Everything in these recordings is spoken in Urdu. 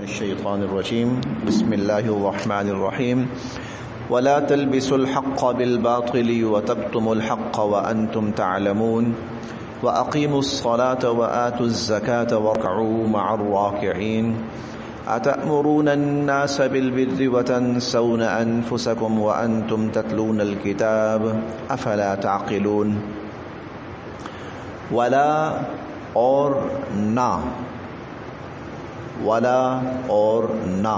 الشيطان الرجيم بسم الله الرحمن الرحيم ولا تلبسوا الحق بالباطل وتكتموا الحق وأنتم تعلمون وأقيموا الصلاة وآتوا الزكاة واركعوا مع الراكعين أتأمرون الناس بالبر وتنسون أنفسكم وأنتم تتلون الكتاب أفلا تعقلون ولا اور نہ، ولا اور نہ،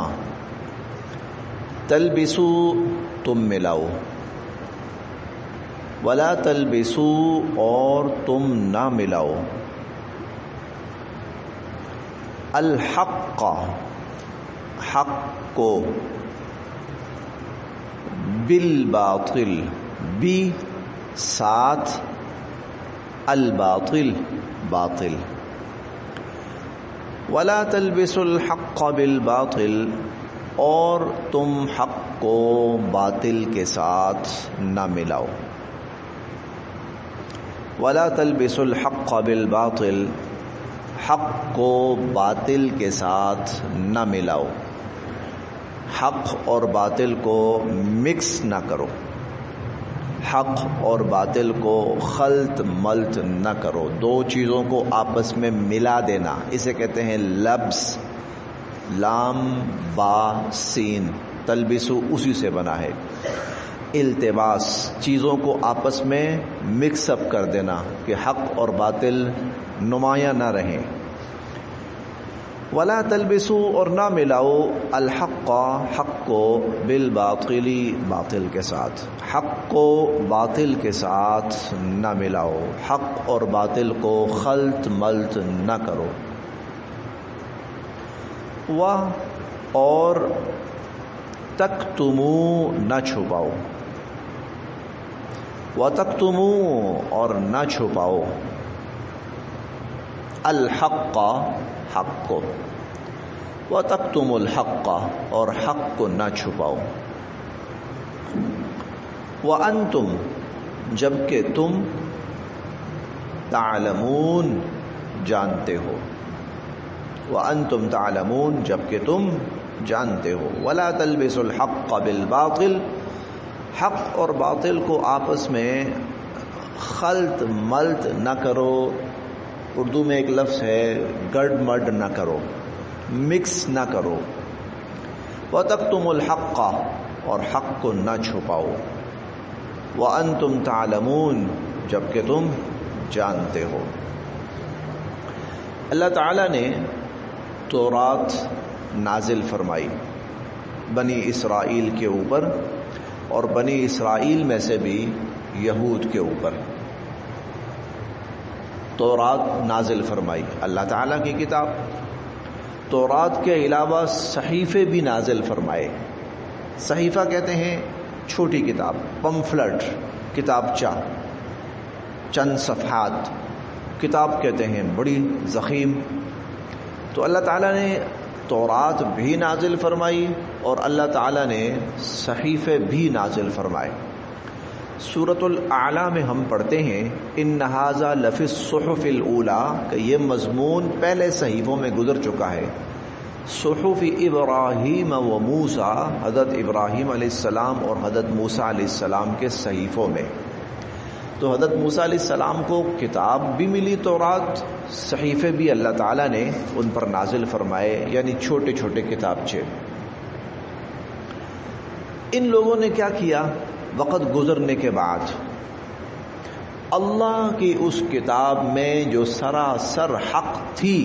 تلبسو تم ملاؤ، ولا تلبسو اور تم نہ ملاؤ، الحق حق کو، بالباطل بھی ساتھ، الباطل باطل، ولا تلبسوا الحق بالباطل اور تم حق کو باطل کے ساتھ نہ ملاؤ، ولا تلبسوا الحق بالباطل حق کو باطل کے ساتھ نہ ملاؤ، حق اور باطل کو مکس نہ کرو، حق اور باطل کو خلط ملط نہ کرو، دو چیزوں کو آپس میں ملا دینا، اسے کہتے ہیں لبس، لام با سین، تلبسو اسی سے بنا ہے، التباس، چیزوں کو آپس میں مکس اپ کر دینا کہ حق اور باطل نمایاں نہ رہیں، ولا تلبسو اور نہ ملاؤ الحق حق کو بالباطل باطل کے ساتھ، حق کو باطل کے ساتھ نہ ملاؤ، حق اور باطل کو خلط ملط نہ کرو، اور تکتمو نہ چھپاؤ، وتکتمو اور نہ چھپاؤ الحق حق کو، وتکتموا الحق اور حق کو نہ چھپاؤ، وانتم جبکہ تم تعلمون جانتے ہو، وانتم تعلمون جبکہ تم جانتے ہو، ولا تلبسوا الحق بالباطل حق اور باطل کو آپس میں خلط ملط نہ کرو، اردو میں ایک لفظ ہے گڑ مڈ نہ کرو، مکس نہ کرو، وَتَكْتُمُوا الْحَقَّ اور حق کو نہ چھپاؤ، وَأَنْتُمْ تَعْلَمُونَ جبکہ تم جانتے ہو۔ اللہ تعالیٰ نے تورات نازل فرمائی بنی اسرائیل کے اوپر، اور بنی اسرائیل میں سے بھی یہود کے اوپر تورات نازل فرمائی، اللہ تعالیٰ کی کتاب۔ تورات کے علاوہ صحیفے بھی نازل فرمائے، صحیفہ کہتے ہیں چھوٹی کتاب، پمفلٹ کتابچہ، چند صفحات، کتاب کہتے ہیں بڑی ضخیم۔ تو اللہ تعالیٰ نے تورات بھی نازل فرمائی اور اللہ تعالیٰ نے صحیفے بھی نازل فرمائے۔ سورۃ الاعلیٰ میں ہم پڑھتے ہیں ان ھذا لفی الصحف الاولی، کہ یہ مضمون پہلے صحیفوں میں گزر چکا ہے، صحف ابراہیم و موسیٰ، حضرت ابراہیم علیہ السلام اور حضرت موسیٰ علیہ السلام کے صحیفوں میں۔ تو حضرت موسیٰ علیہ السلام کو کتاب بھی ملی تورات، صحیفے بھی اللہ تعالیٰ نے ان پر نازل فرمائے، یعنی چھوٹے چھوٹے کتابچے۔ ان لوگوں نے کیا کیا؟ وقت گزرنے کے بعد اللہ کی اس کتاب میں جو سراسر حق تھی،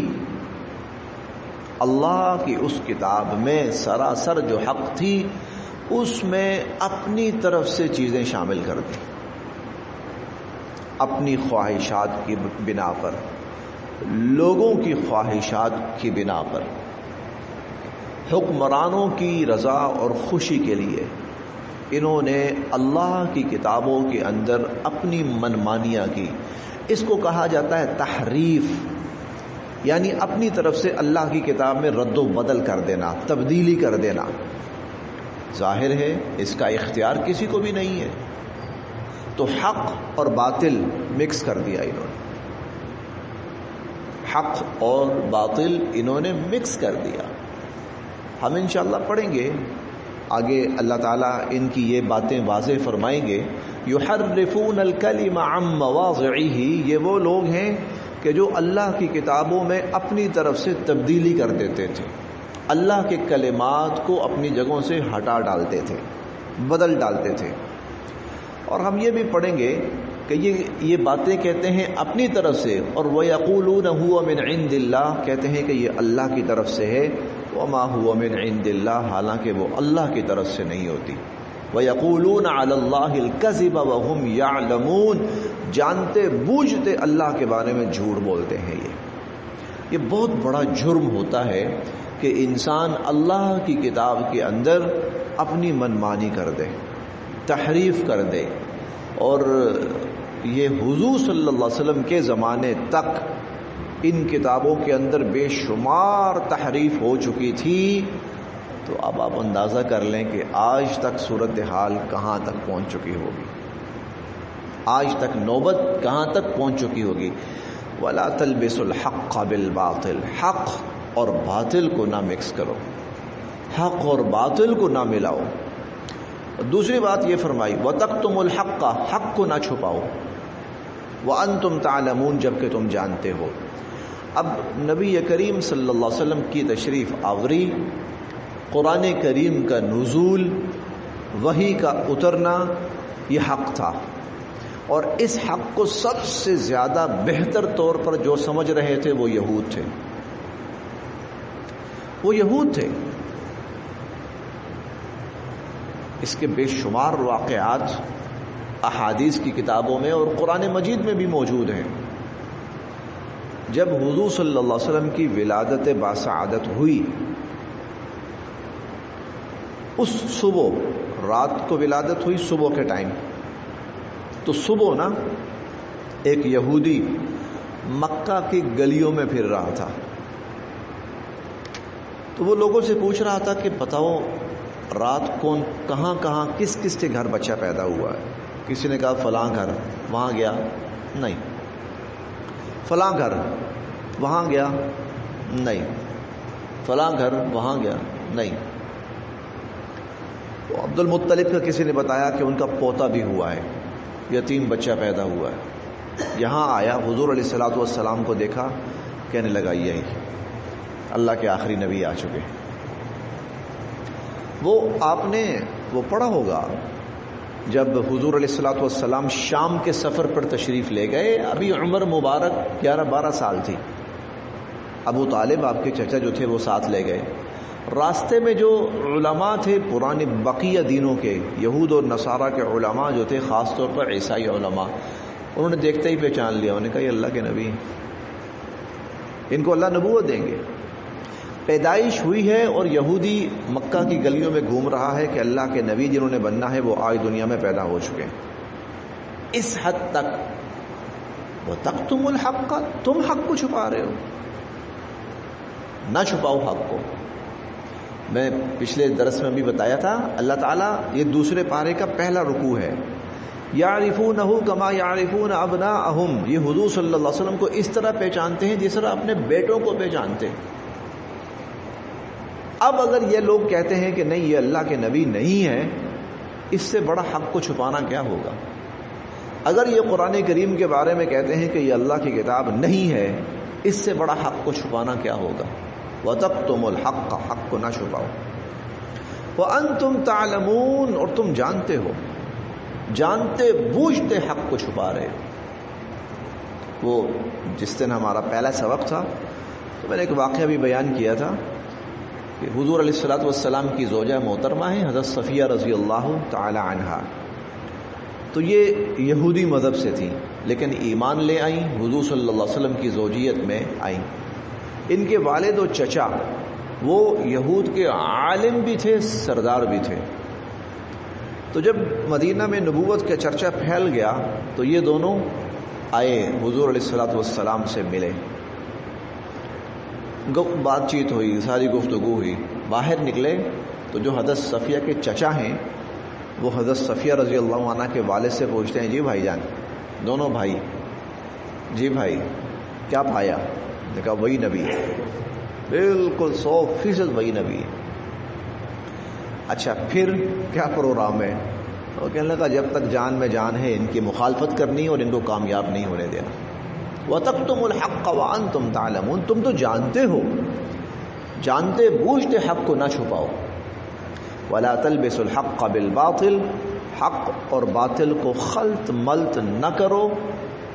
اللہ کی اس کتاب میں سراسر جو حق تھی، اس میں اپنی طرف سے چیزیں شامل کر دی، اپنی خواہشات کی بنا پر، لوگوں کی خواہشات کی بنا پر، حکمرانوں کی رضا اور خوشی کے لیے انہوں نے اللہ کی کتابوں کے اندر اپنی منمانیاں کی۔ اس کو کہا جاتا ہے تحریف، یعنی اپنی طرف سے اللہ کی کتاب میں رد و بدل کر دینا، تبدیلی کر دینا۔ ظاہر ہے اس کا اختیار کسی کو بھی نہیں ہے، تو حق اور باطل مکس کر دیا انہوں نے، حق اور باطل انہوں نے مکس کر دیا۔ ہم انشاءاللہ پڑھیں گے آگے، اللہ تعالیٰ ان کی یہ باتیں واضح فرمائیں گے. یحرفون الکلم عن مواضعہ، یہ وہ لوگ ہیں کہ جو اللہ کی کتابوں میں اپنی طرف سے تبدیلی کر دیتے تھے، اللہ کے کلمات کو اپنی جگہوں سے ہٹا ڈالتے تھے، بدل ڈالتے تھے. اور ہم یہ بھی پڑھیں گے کہ یہ باتیں کہتے ہیں اپنی طرف سے، اور وَيَقُولُونَ هُوَ مِنْ عِنْدِ اللَّهِ، کہتے ہیں کہ یہ اللہ کی طرف سے ہے. وَمَا هُوَ مِنْ عِنْدِ اللَّهِ، حالانکہ وہ اللہ کی طرف سے نہیں ہوتی. وَيَقُولُونَ عَلَى اللَّهِ الْكَذِبَ وَهُمْ يَعْلَمُونَ، جانتے بوجھتے اللہ کے بارے میں جھوٹ بولتے ہیں. یہ بہت بڑا جرم ہوتا ہے کہ انسان اللہ کی کتاب کے اندر اپنی منمانی کر دے، تحریف کر دے. اور یہ حضور صلی اللہ علیہ وسلم کے زمانے تک ان کتابوں کے اندر بے شمار تحریف ہو چکی تھی. تو اب آپ اندازہ کر لیں کہ آج تک صورتحال کہاں تک پہنچ چکی ہوگی، آج تک نوبت کہاں تک پہنچ چکی ہوگی. وَلَا تَلْبِسُوا الْحَقَّ بِالْبَاطِلِ، حق اور باطل کو نہ مکس کرو، حق اور باطل کو نہ ملاؤ. دوسری بات یہ فرمائی وَتَكْتُمُوا الْحَقَّ، حق کو نہ چھپاؤ. وَأَنْتُمْ تَعْلَمُونَ، جبکہ تم جانتے ہو. اب نبی کریم صلی اللہ علیہ وسلم کی تشریف آوری، قرآن کریم کا نزول، وحی کا اترنا، یہ حق تھا. اور اس حق کو سب سے زیادہ بہتر طور پر جو سمجھ رہے تھے وہ یہود تھے، وہ یہود تھے. اس کے بے شمار واقعات احادیث کی کتابوں میں اور قرآن مجید میں بھی موجود ہیں. جب حضور صلی اللہ علیہ وسلم کی ولادت باسعادت ہوئی، اس صبح، رات کو ولادت ہوئی صبح کے ٹائم، تو صبح نا ایک یہودی مکہ کی گلیوں میں پھر رہا تھا. تو وہ لوگوں سے پوچھ رہا تھا کہ بتاؤ رات کون کہاں کہاں کس کس کے گھر بچہ پیدا ہوا ہے. کسی نے کہا فلاں گھر، وہاں گیا نہیں. فلاں گھر، وہاں گیا نہیں. فلاں گھر، وہاں گیا نہیں. تو عبد المطلب کا کسی نے بتایا کہ ان کا پوتا بھی ہوا ہے، یتیم بچہ پیدا ہوا ہے. یہاں آیا، حضور علیہ الصلوۃ والسلام کو دیکھا، کہنے لگا یہی اللہ کے آخری نبی آ چکے. وہ آپ نے وہ پڑھا ہوگا جب حضور علیہ الصلوۃ والسلام شام کے سفر پر تشریف لے گئے، ابھی عمر مبارک 11-12 سال تھی. ابو طالب آپ کے چچا جو تھے وہ ساتھ لے گئے. راستے میں جو علماء تھے پرانے بقیہ دینوں کے، یہود اور نصارہ کے علماء جو تھے، خاص طور پر عیسائی علماء، انہوں نے دیکھتے ہی پہچان لیا. انہوں نے کہا یہ اللہ کے نبی، ان کو اللہ نبوت دیں گے. پیدائش ہوئی ہے اور یہودی مکہ کی گلیوں میں گھوم رہا ہے کہ اللہ کے نبی جنہوں نے بننا ہے وہ آج دنیا میں پیدا ہو چکے. اس حد تک وَتَكْتُمُوا الْحَقَّ، تم حق کو چھپا رہے ہو. نہ چھپاؤ حق کو. میں پچھلے درس میں بھی بتایا تھا، اللہ تعالیٰ، یہ دوسرے پارے کا پہلا رکوع ہے. یعرفونہ کما یعرفون ابناءہم، یہ حضور صلی اللہ علیہ وسلم کو اس طرح پہچانتے ہیں جس طرح اپنے بیٹوں کو پہچانتے ہیں. اب اگر یہ لوگ کہتے ہیں کہ نہیں یہ اللہ کے نبی نہیں ہے، اس سے بڑا حق کو چھپانا کیا ہوگا؟ اگر یہ قرآن کریم کے بارے میں کہتے ہیں کہ یہ اللہ کی کتاب نہیں ہے، اس سے بڑا حق کو چھپانا کیا ہوگا؟ وَتَكْتُمُوا الْحَقَّ، حق کو نہ چھپاؤ. وَأَنْتُمْ تَعْلَمُونَ، اور تم جانتے ہو، جانتے بوجھتے حق کو چھپا رہے. وہ جس دن ہمارا پہلا سبق تھا تو میں نے ایک واقعہ بھی بیان کیا تھا کہ حضور علیہ الصلوۃ والسلام کی زوجہ محترمہ ہیں حضرت صفیہ رضی اللہ تعالی عنہا. تو یہ یہودی مذہب سے تھیں لیکن ایمان لے آئیں، حضور صلی اللہ علیہ وسلم کی زوجیت میں آئیں. ان کے والد و چچا وہ یہود کے عالم بھی تھے، سردار بھی تھے. تو جب مدینہ میں نبوت کا چرچا پھیل گیا تو یہ دونوں آئے، حضور علیہ الصلوۃ والسلام سے ملے، بات چیت ہوئی، ساری گفتگو ہوئی. باہر نکلے تو جو حضرت صفیہ کے چچا ہیں وہ حضرت صفیہ رضی اللہ عنہ کے والد سے پوچھتے ہیں، جی بھائی جان، دونوں بھائی، جی بھائی کیا پایا؟ نے کہا وہی نبی ہے، بالکل 100% وہی نبی ہے. اچھا پھر کیا پروگرام ہے؟ وہ کہنے لگا جب تک جان میں جان ہے ان کی مخالفت کرنی اور ان کو کامیاب نہیں ہونے دینا. وَتَكْتُمُ الْحَقَّ وَأَنْتُمْ تَعْلَمُونَ، تم تو جانتے ہو، جانتے بوجھتے حق کو نہ چھپاؤ. وَلَا تَلْبِسُوا الْحَقَّ بِالْبَاطِلِ، حق اور باطل کو خلط ملط نہ کرو.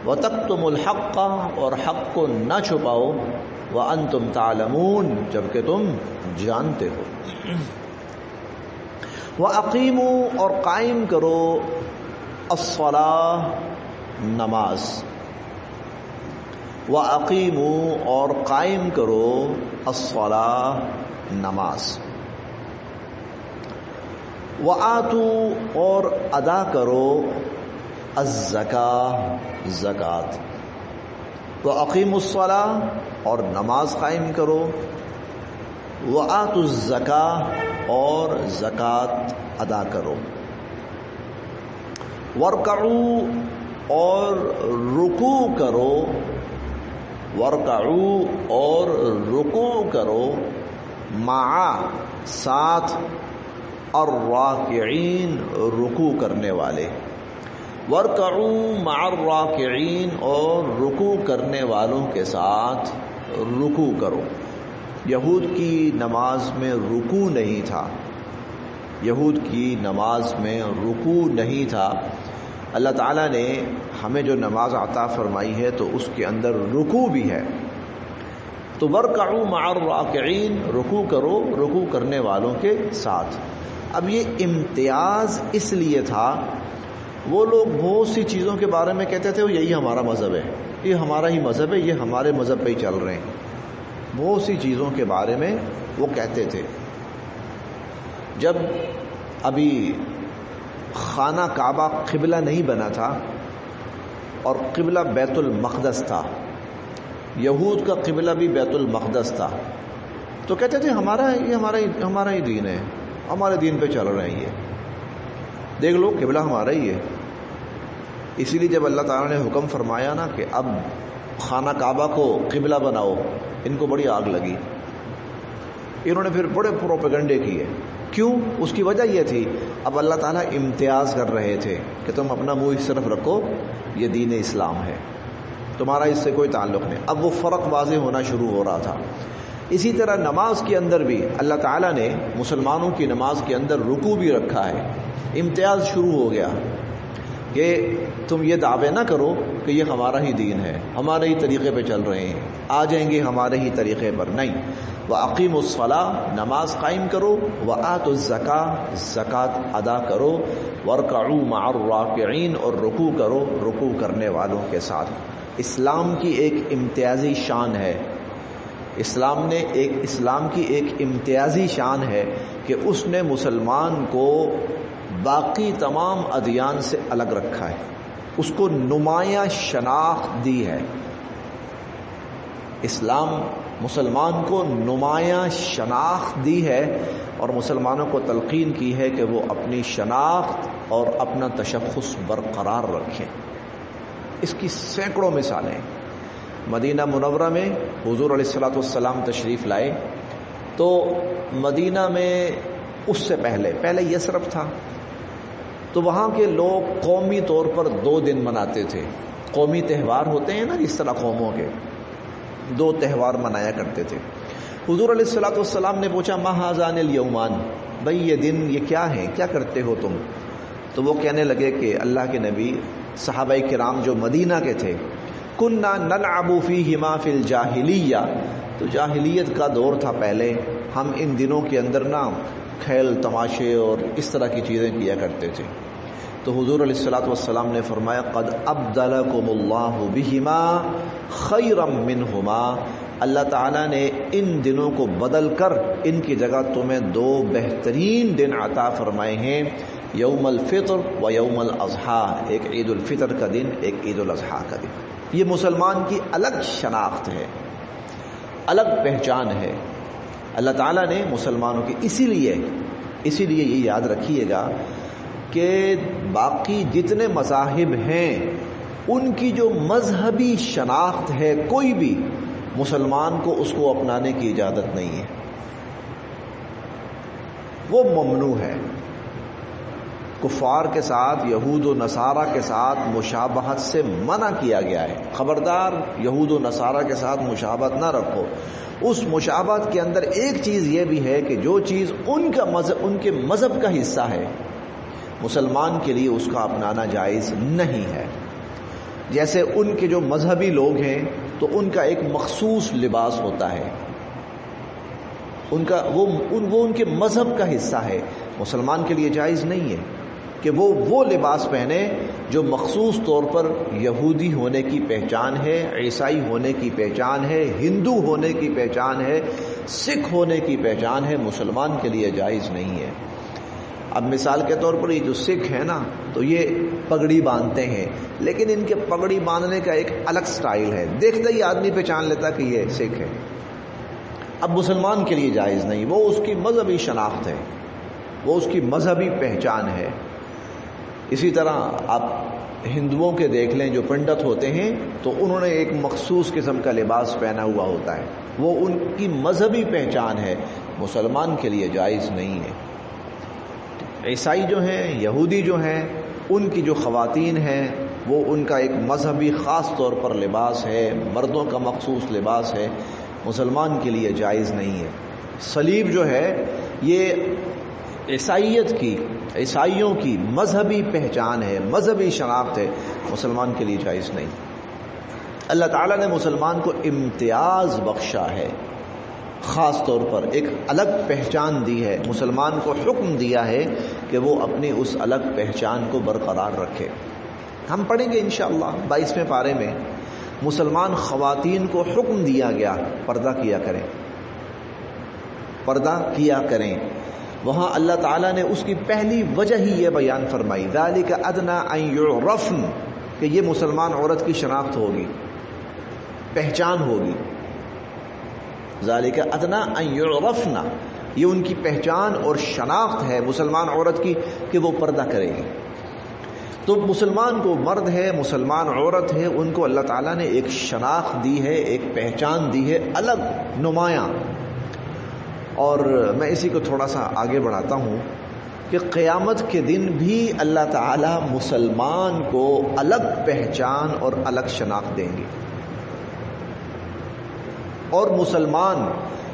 وَتَكْتُمُ الْحَقَّ، اور حق کو نہ چھپاؤ. وَأَنْتُمْ تَعْلَمُونَ، جبکہ تم جانتے ہو. وَأَقِیمُوا، اور قائم کرو الصَّلَاۃَ، نماز. وَأَقِیمُوا، اور قائم کرو الصَّلَاۃَ، نماز. وَآتُوا، اور ادا کرو الزَّکاۃ، زکوٰۃ. وَأَقِیمُوا الصَّلَاۃَ، اور نماز قائم کرو. وَآتُوا الزَّکاۃ، اور زکوٰۃ ادا کرو. وَارْکَعُوا، اور رکوع کرو. وَارْکَعُوا، اور رکوع کرو. مع، ساتھ، الراکعین، رکوع کرنے والے. وَارْکَعُوا مع الراکعین، اور رکوع کرنے والوں کے ساتھ رکوع کرو. یہود کی نماز میں رکوع نہیں تھا، یہود کی نماز میں رکوع نہیں تھا. اللہ تعالیٰ نے ہمیں جو نماز عطا فرمائی ہے تو اس کے اندر رکوع بھی ہے. تو وَارْکَعُوا مع الراکعین، رکوع کرو رکوع کرنے والوں کے ساتھ. اب یہ امتیاز اس لیے تھا، وہ لوگ بہت سی چیزوں کے بارے میں کہتے تھے یہی ہمارا مذہب ہے، یہ ہمارا ہی مذہب ہے، یہ ہمارے مذہب پہ ہی چل رہے ہیں. بہت سی چیزوں کے بارے میں وہ کہتے تھے. جب ابھی خانہ کعبہ قبلہ نہیں بنا تھا اور قبلہ بیت المقدس تھا، یہود کا قبلہ بھی بیت المقدس تھا، تو کہتے تھے ہمارا ہی دین ہے، ہمارے دین پہ چل رہے ہیں. یہ دیکھ لو قبلہ ہمارا ہی ہے. اسی لیے جب اللہ تعالیٰ نے حکم فرمایا نا کہ اب خانہ کعبہ کو قبلہ بناؤ، ان کو بڑی آگ لگی. انہوں نے پھر بڑے پروپیگنڈے کیے. کیوں؟ اس کی وجہ یہ تھی اب اللہ تعالیٰ امتیاز کر رہے تھے کہ تم اپنا منہ اس طرف رکھو، یہ دین اسلام ہے، تمہارا اس سے کوئی تعلق نہیں. اب وہ فرق واضح ہونا شروع ہو رہا تھا. اسی طرح نماز کے اندر بھی اللہ تعالیٰ نے مسلمانوں کی نماز کے اندر رکوع بھی رکھا ہے. امتیاز شروع ہو گیا کہ تم یہ دعوے نہ کرو کہ یہ ہمارا ہی دین ہے، ہمارے ہی طریقے پہ چل رہے ہیں، آ جائیں گے ہمارے ہی طریقے پر. نہیں. وَأَقِیمُوا الصَّلَاةَ، نماز قائم کرو. وَآتُوا الزَّکَاةَ، زکوٰۃ ادا کرو. وَارْکَعُوا مع الراکعین، اور رکوع کرو رکوع کرنے والوں کے ساتھ. اسلام کی ایک امتیازی شان ہے، اسلام کی ایک امتیازی شان ہے کہ اس نے مسلمان کو باقی تمام ادیان سے الگ رکھا ہے، اس کو نمایاں شناخت دی ہے. اسلام مسلمان کو نمایاں شناخت دی ہے اور مسلمانوں کو تلقین کی ہے کہ وہ اپنی شناخت اور اپنا تشخص برقرار رکھیں. اس کی سینکڑوں مثالیں. مدینہ منورہ میں حضور علیہ الصلوۃ والسلام تشریف لائے تو مدینہ میں اس سے پہلے یثرب تھا، تو وہاں کے لوگ قومی طور پر 2 دن مناتے تھے. قومی تہوار ہوتے ہیں نا، جس طرح قوموں کے 2 تہوار منایا کرتے تھے. حضور علیہ الصلوۃ والسلام نے پوچھا ما ھذان الیومان، بھائی یہ دن یہ کیا ہیں، کیا کرتے ہو تم؟ تو وہ کہنے لگے کہ اللہ کے نبی، صحابہ کرام جو مدینہ کے تھے، کننا نلعب فیہما فی الجاہلیہ، تو جاہلیت کا دور تھا پہلے، ہم ان دنوں کے اندر نا کھیل تماشے اور اس طرح کی چیزیں کیا کرتے تھے. تو حضور علیہ الصلوۃ والسلام نے فرمایا قد ابدلکم اللہ بہما خیرا منہما، اللہ تعالیٰ نے ان دنوں کو بدل کر ان کی جگہ تمہیں 2 بہترین دن عطا فرمائے ہیں، یوم الفطر و یوم الاضحیٰ، ایک عید الفطر کا دن، ایک عید الاضحیٰ کا دن. یہ مسلمان کی الگ شناخت ہے، الگ پہچان ہے. اللہ تعالیٰ نے مسلمانوں کی اسی لیے یہ یاد رکھیے گا کہ باقی جتنے مذاہب ہیں ان کی جو مذہبی شناخت ہے، کوئی بھی مسلمان کو اس کو اپنانے کی اجازت نہیں ہے. وہ ممنوع ہے. کفار کے ساتھ، یہود و نصارہ کے ساتھ مشابہت سے منع کیا گیا ہے. خبردار یہود و نصارہ کے ساتھ مشابہت نہ رکھو. اس مشابہت کے اندر ایک چیز یہ بھی ہے کہ جو چیز ان کے مذہب کا حصہ ہے، مسلمان کے لیے اس کا اپنانا جائز نہیں ہے. جیسے ان کے جو مذہبی لوگ ہیں تو ان کا ایک مخصوص لباس ہوتا ہے، وہ ان کے مذہب کا حصہ ہے. مسلمان کے لیے جائز نہیں ہے کہ وہ لباس پہنے جو مخصوص طور پر یہودی ہونے کی پہچان ہے، عیسائی ہونے کی پہچان ہے، ہندو ہونے کی پہچان ہے، سکھ ہونے کی پہچان ہے. مسلمان کے لیے جائز نہیں ہے. اب مثال کے طور پر یہ جو سکھ ہیں نا، تو یہ پگڑی باندھتے ہیں، لیکن ان کے پگڑی باندھنے کا ایک الگ سٹائل ہے، دیکھتے ہی آدمی پہچان لیتا کہ یہ سکھ ہے. اب مسلمان کے لیے جائز نہیں، وہ اس کی مذہبی شناخت ہے، وہ اس کی مذہبی پہچان ہے. اسی طرح آپ ہندوؤں کے دیکھ لیں، جو پنڈت ہوتے ہیں تو انہوں نے ایک مخصوص قسم کا لباس پہنا ہوا ہوتا ہے، وہ ان کی مذہبی پہچان ہے. مسلمان کے لیے جائز نہیں ہے. عیسائی جو ہیں، یہودی جو ہیں، ان کی جو خواتین ہیں وہ ان کا ایک مذہبی خاص طور پر لباس ہے، مردوں کا مخصوص لباس ہے. مسلمان کے لیے جائز نہیں ہے. صلیب جو ہے یہ عیسائیوں کی مذہبی پہچان ہے، مذہبی شناخت ہے. مسلمان کے لیے جائز نہیں. اللہ تعالیٰ نے مسلمان کو امتیاز بخشا ہے، خاص طور پر ایک الگ پہچان دی ہے. مسلمان کو حکم دیا ہے کہ وہ اپنی اس الگ پہچان کو برقرار رکھے. ہم پڑھیں گے انشاءاللہ 22ویں پارے میں مسلمان خواتین کو حکم دیا گیا پردہ کیا کریں. وہاں اللہ تعالیٰ نے اس کی پہلی وجہ ہی یہ بیان فرمائی، ذالک ادنی ان یعرفن، کہ یہ مسلمان عورت کی شناخت ہوگی، پہچان ہوگی. ذالک ادنی ان یعرفن، یہ ان کی پہچان اور شناخت ہے مسلمان عورت کی کہ وہ پردہ کرے گی. تو مسلمان کو مرد ہے، مسلمان عورت ہے، ان کو اللہ تعالیٰ نے ایک شناخت دی ہے، ایک پہچان دی ہے الگ نمایاں. اور میں اسی کو تھوڑا سا آگے بڑھاتا ہوں کہ قیامت کے دن بھی اللہ تعالیٰ مسلمان کو الگ پہچان اور الگ شناخت دیں گے، اور مسلمان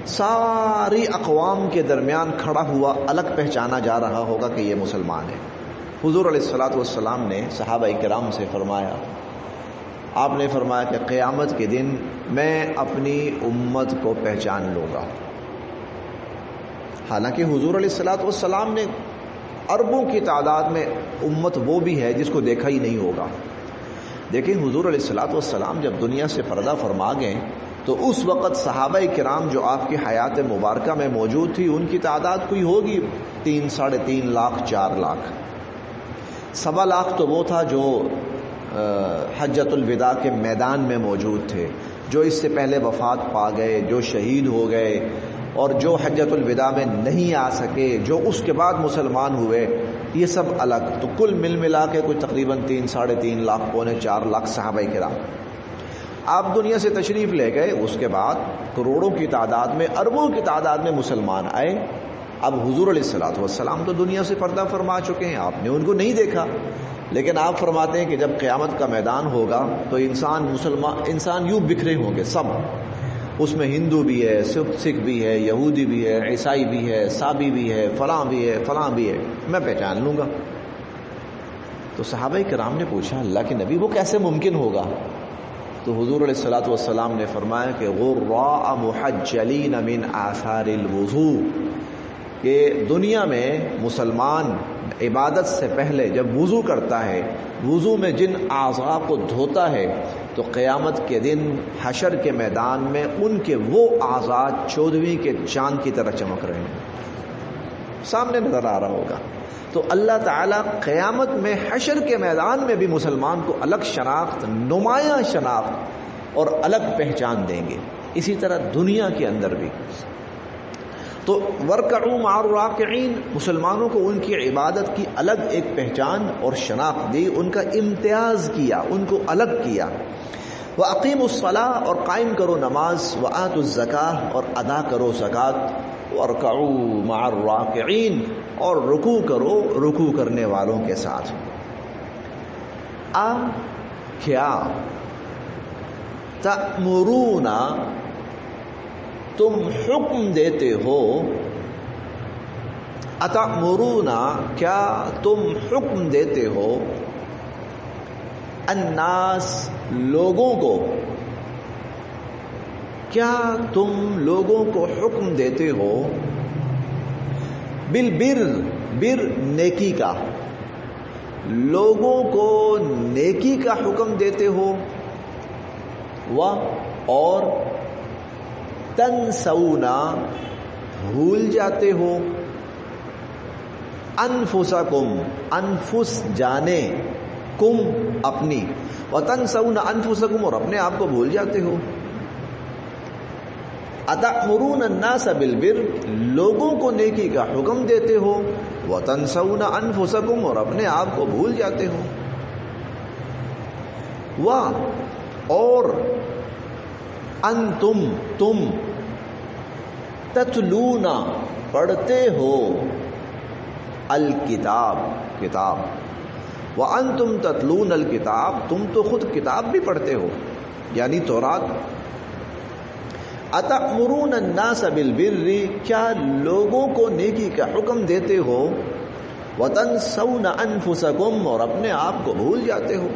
ساری اقوام کے درمیان کھڑا ہوا الگ پہچانا جا رہا ہوگا کہ یہ مسلمان ہے. حضور علیہ الصلوۃ والسلام نے صحابہ کرام سے فرمایا، آپ نے فرمایا کہ قیامت کے دن میں اپنی امت کو پہچان لوں گا. حالانکہ حضور علیہ الصلوۃ والسلام نے اربوں کی تعداد میں امت وہ بھی ہے جس کو دیکھا ہی نہیں ہوگا. دیکھیں حضور علیہ الصلوۃ والسلام جب دنیا سے پردہ فرما گئے تو اس وقت صحابہ کرام جو آپ کی حیات مبارکہ میں موجود تھی ان کی تعداد کوئی ہوگی 3 ساڑھے 3 لاکھ 4 لاکھ. 1.25 لاکھ تو وہ تھا جو حجۃ الوداع کے میدان میں موجود تھے، جو اس سے پہلے وفات پا گئے، جو شہید ہو گئے، اور جو حجۃ الوداع میں نہیں آ سکے، جو اس کے بعد مسلمان ہوئے، یہ سب الگ. تو کل ملا کے کوئی تقریباً 3 ساڑھے 3 لاکھ 4 لاکھ صحابہ کرام آپ دنیا سے تشریف لے گئے. اس کے بعد کروڑوں کی تعداد میں، اربوں کی تعداد میں مسلمان آئے. اب حضور علیہ الصلوۃ والسلام تو دنیا سے پردہ فرما چکے ہیں، آپ نے ان کو نہیں دیکھا، لیکن آپ فرماتے ہیں کہ جب قیامت کا میدان ہوگا تو انسان یوں بکھرے ہوں گے سب. اس میں ہندو بھی ہے، سکھ بھی ہے، یہودی بھی ہے، عیسائی بھی ہے، سابی بھی ہے، فلاں بھی ہے، فلاں بھی ہے، میں پہچان لوں گا. تو صحابہ کرام نے پوچھا اللہ کے نبی وہ کیسے ممکن ہوگا؟ تو حضور علیہ الصلوۃ والسلام نے فرمایا کہ غراء محجلین من آثار الوضوء، کہ دنیا میں مسلمان عبادت سے پہلے جب وضو کرتا ہے، وضو میں جن اعضاء کو دھوتا ہے، تو قیامت کے دن حشر کے میدان میں ان کے وہ اعضاء 14ویں کے چاند کی طرح چمک رہے ہیں، سامنے نظر آ رہا ہوگا. تو اللہ تعالیٰ قیامت میں حشر کے میدان میں بھی مسلمان کو الگ شناخت، نمایاں شناخت اور الگ پہچان دیں گے. اسی طرح دنیا کے اندر بھی. تو وَارْكَعُوا مَعَ الرَّاكِعِينَ، مسلمانوں کو ان کی عبادت کی الگ ایک پہچان اور شناخت دی، ان کا امتیاز کیا، ان کو الگ کیا. وَأَقِيمُوا الصَّلَاةَ، اور قائم کرو نماز، وَآتُوا الزَّكَاةَ، اور ادا کرو زکوٰۃ. وارکعوا مع الراکعین، اور رکوع کرو رکوع کرنے والوں کے ساتھ۔ کیا تأمرون، تم حکم دیتے ہو، اتأمرون کیا تم حکم دیتے ہو، الناس لوگوں کو، کیا تم لوگوں کو حکم دیتے ہو، بالبر، بر نیکی کا، لوگوں کو نیکی کا حکم دیتے ہو، اور تنسون بھول جاتے ہو، انفسکم، انفس جانے، کم اپنی، وتنسون انفسکم، اور اپنے آپ کو بھول جاتے ہو۔ اتأمرون الناس بالبر، لوگوں کو نیکی کا حکم دیتے ہو، وتنسون انفسکم، اور اپنے آپ کو بھول جاتے ہو، اور انتم، تم، تتلون پڑھتے ہو، الکتاب، کتاب، وانتم تتلون الکتاب، تم تو خود کتاب بھی پڑھتے ہو، یعنی تورات۔ اتأمرون الناس بالبر، کیا لوگوں کو نیکی کا حکم دیتے ہو، وتنسون انفسکم، اور اپنے آپ کو بھول جاتے ہو،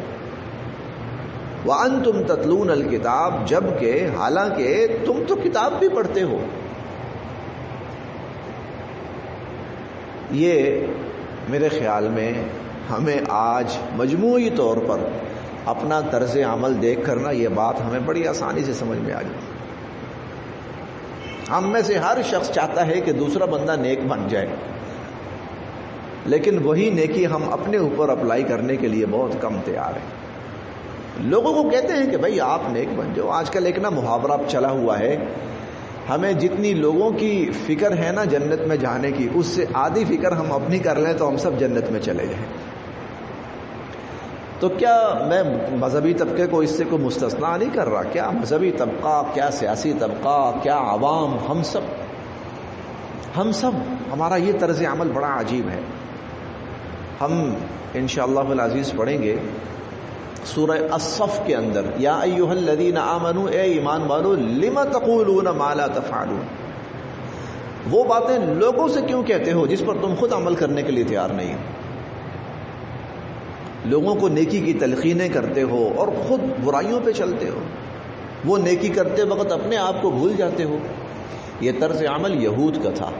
وانتم تتلون الکتاب، جبکہ حالانکہ تم تو کتاب بھی پڑھتے ہو۔ یہ میرے خیال میں ہمیں آج مجموعی طور پر اپنا طرز عمل دیکھ کرنا یہ بات ہمیں بڑی آسانی سے سمجھ میں آ جاتی۔ ہم میں سے ہر شخص چاہتا ہے کہ دوسرا بندہ نیک بن جائے، لیکن وہی نیکی ہم اپنے اوپر اپلائی کرنے کے لیے بہت کم تیار ہیں۔ لوگوں کو کہتے ہیں کہ بھائی آپ نیک بن جاؤ۔ آج کل ایک محاورہ چلا ہوا ہے، ہمیں جتنی لوگوں کی فکر ہے نا جنت میں جانے کی، اس سے آدھی فکر ہم اپنی کر لیں تو ہم سب جنت میں چلے جائیں۔ تو کیا میں مذہبی طبقے کو اس سے کوئی مستثنا نہیں کر رہا، کیا مذہبی طبقہ، کیا سیاسی طبقہ، کیا عوام، ہم سب ہمارا یہ طرز عمل بڑا عجیب ہے۔ ہم انشاءاللہ العزیز پڑھیں گے سورہ الصف کے اندر، یا ایھا الذین آمنوا، اے ایمان والو، لم تقولون ما لا تفعلون، وہ باتیں لوگوں سے کیوں کہتے ہو جس پر تم خود عمل کرنے کے لیے تیار نہیں ہو۔ لوگوں کو نیکی کی تلقینیں کرتے ہو اور خود برائیوں پہ چلتے ہو، وہ نیکی کرتے وقت اپنے آپ کو بھول جاتے ہو۔ یہ طرز عمل یہود کا تھا،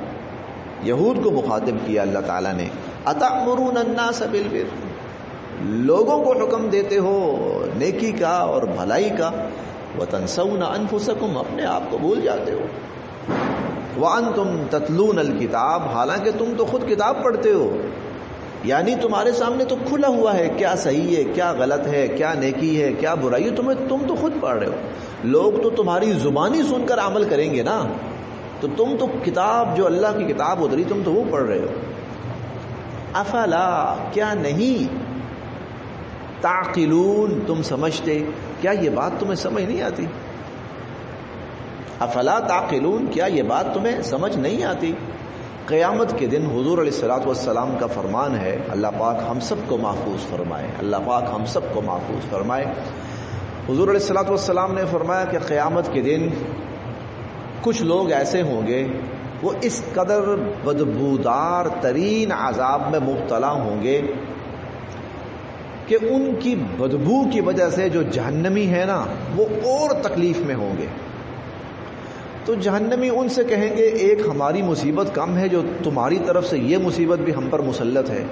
یہود کو مخاطب کیا اللہ تعالیٰ نے، اتأمرون الناس بالبر، لوگوں کو حکم دیتے ہو نیکی کا اور بھلائی کا، وتنسون انفسکم، اپنے آپ کو بھول جاتے ہو، وانتم تتلون الکتاب، حالانکہ تم تو خود کتاب پڑھتے ہو، یعنی تمہارے سامنے تو کھلا ہوا ہے کیا صحیح ہے، کیا غلط ہے، کیا نیکی ہے، کیا برائی ہے، تم تو خود پڑھ رہے ہو۔ لوگ تو تمہاری زبانی سن کر عمل کریں گے نا، تو تم تو کتاب، جو اللہ کی کتاب اتری، تم تو وہ پڑھ رہے ہو۔ افلا، کیا نہیں، تعقلون، تم سمجھتے، کیا یہ بات تمہیں سمجھ نہیں آتی؟ افلا تعقلون، کیا یہ بات تمہیں سمجھ نہیں آتی؟ قیامت کے دن حضور علیہ الصلوۃ والسلام کا فرمان ہے، اللہ پاک ہم سب کو محفوظ فرمائے، اللہ پاک ہم سب کو محفوظ فرمائے۔ حضور علیہ الصلوۃ والسلام نے فرمایا کہ قیامت کے دن کچھ لوگ ایسے ہوں گے، وہ اس قدر بدبودار ترین عذاب میں مبتلا ہوں گے کہ ان کی بدبو کی وجہ سے جو جہنمی ہے نا، وہ اور تکلیف میں ہوں گے۔ تو جہنمی ان سے کہیں گے ایک ہماری مصیبت کم ہے جو تمہاری طرف سے یہ مصیبت بھی ہم پر مسلط ہے،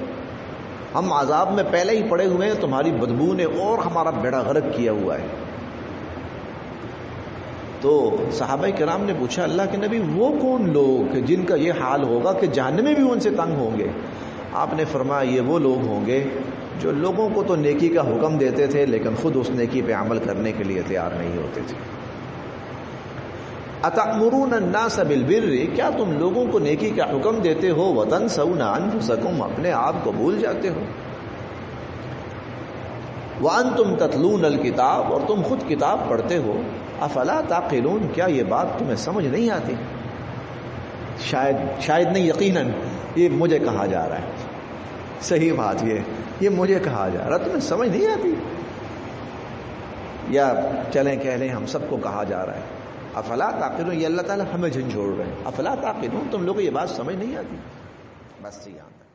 ہم عذاب میں پہلے ہی پڑے ہوئے ہیں، تمہاری بدبو نے اور ہمارا بیڑا غرق کیا ہوا ہے۔ تو صحابہ کرام نے پوچھا اللہ کے نبی وہ کون لوگ جن کا یہ حال ہوگا کہ جہنمی بھی ان سے تنگ ہوں گے؟ آپ نے فرمایا یہ وہ لوگ ہوں گے جو لوگوں کو تو نیکی کا حکم دیتے تھے لیکن خود اس نیکی پہ عمل کرنے کے لیے تیار نہیں ہوتے تھے۔ اتأمرون الناس بالبر، کیا تم لوگوں کو نیکی کا حکم دیتے ہو، وتنسون انفسکم، اپنے آپ کو بھول جاتے ہو، وانتم تتلون الکتاب، اور تم خود کتاب پڑھتے ہو، افلا تعقلون، کیا یہ بات تمہیں سمجھ نہیں آتی؟ شاید نہیں، یقیناً یہ مجھے کہا جا رہا ہے. صحیح بات یہ مجھے کہا جا رہا ہے، تمہیں سمجھ نہیں آتی؟ یا چلیں کہہ لیں ہم سب کو کہا جا رہا ہے افلا تعقلون، یہ اللہ تعالیٰ ہمیں جھنجھوڑ رہے ہیں. افلا تعقلون، تم لوگوں کو یہ بات سمجھ نہیں آتی؟ بس یاد